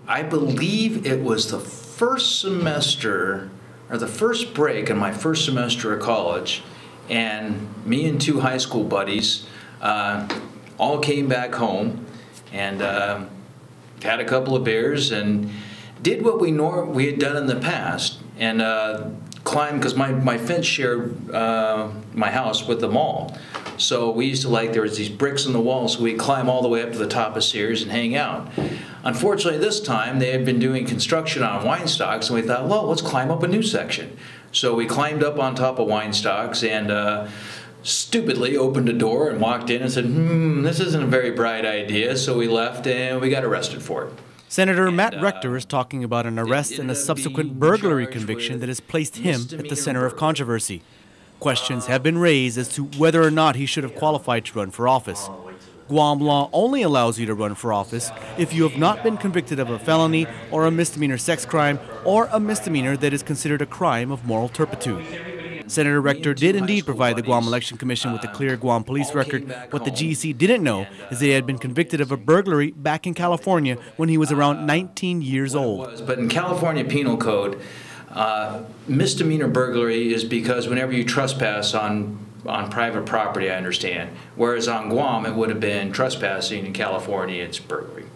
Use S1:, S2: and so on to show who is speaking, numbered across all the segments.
S1: I believe it was the first semester, or the first break in my first semester of college, and me and two high school buddies all came back home and had a couple of beers and did what we had done in the past, and climbed, because my fence shared my house with the mall. So we used to, like, there was these bricks in the wall, so we'd climb all the way up to the top of Sears and hang out. Unfortunately, this time they had been doing construction on Weinstocks, and we thought, well, let's climb up a new section. So we climbed up on top of Weinstocks and stupidly opened a door and walked in and said, this isn't a very bright idea. So we left and we got arrested for it.
S2: Senator Matt Rector is talking about an arrest and a subsequent burglary conviction that has placed him at the center of controversy. Questions have been raised as to whether or not he should have qualified to run for office. Guam law only allows you to run for office if you have not been convicted of a felony or a misdemeanor sex crime or a misdemeanor that is considered a crime of moral turpitude. Senator Rector did indeed provide the Guam Election Commission with a clear Guam police record. What the GEC didn't know is that he had been convicted of a burglary back in California when he was around 19 years old.
S1: But in California Penal Code, misdemeanor burglary is because whenever you trespass on private property, I understand. Whereas on Guam, it would have been trespassing. In California, it's burglary.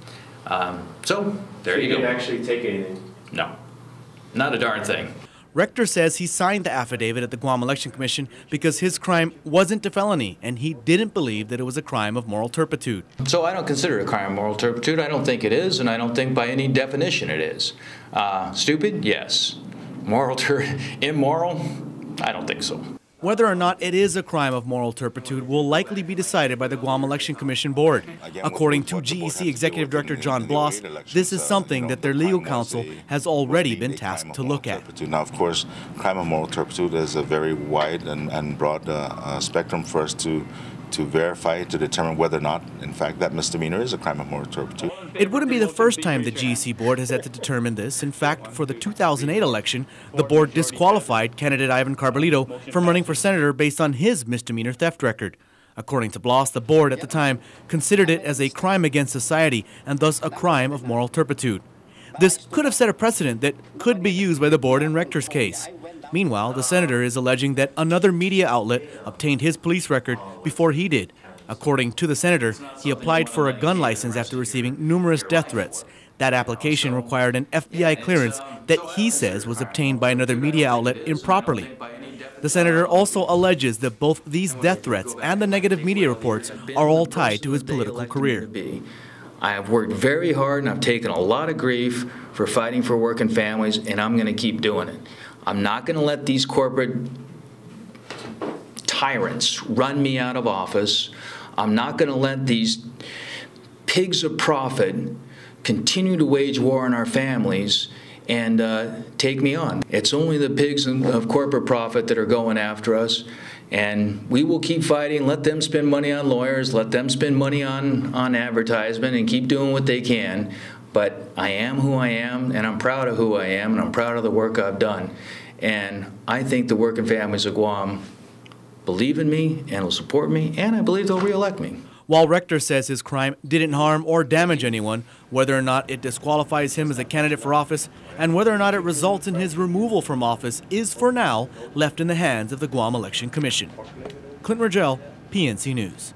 S1: So there you go.
S3: You didn't actually take anything?
S1: No, not a darn thing.
S2: Rector says he signed the affidavit at the Guam Election Commission because his crime wasn't a felony and he didn't believe that it was a crime of moral turpitude.
S1: So I don't consider it a crime of moral turpitude. I don't think it is, and I don't think by any definition it is. Stupid? Yes. Immoral? I don't think so.
S2: Whether or not it is a crime of moral turpitude will likely be decided by the Guam Election Commission Board. According to GEC Executive Director John Bloss, this is something that their legal counsel has already been tasked to look at.
S4: Now, of course, crime of moral turpitude is a very wide and broad spectrum for us to verify, to determine whether or not, in fact, that misdemeanor is a crime of moral turpitude.
S2: It wouldn't be the first time the GEC board has had to determine this. In fact, for the 2008 election, the board disqualified candidate Ivan Carbolito from running for senator based on his misdemeanor theft record. According to Bloss, the board at the time considered it as a crime against society and thus a crime of moral turpitude. This could have set a precedent that could be used by the board in Rector's case. Meanwhile, the senator is alleging that another media outlet obtained his police record before he did. According to the senator, he applied for a gun license after receiving numerous death threats. That application required an FBI clearance that he says was obtained by another media outlet improperly. The senator also alleges that both these death threats and the negative media reports are all tied to his political career.
S1: I have worked very hard and I've taken a lot of grief for fighting for working families, and I'm going to keep doing it. I'm not going to let these corporate tyrants run me out of office. I'm not going to let these pigs of profit continue to wage war on our families and take me on. It's only the pigs of corporate profit that are going after us, and we will keep fighting. Let them spend money on lawyers, let them spend money on advertisement, and keep doing what they can. But I am who I am, and I'm proud of who I am, and I'm proud of the work I've done. And I think the working families of Guam believe in me and will support me, and I believe they'll re-elect me.
S2: While Rector says his crime didn't harm or damage anyone, whether or not it disqualifies him as a candidate for office and whether or not it results in his removal from office is, for now, left in the hands of the Guam Election Commission. Clint Rogel, PNC News.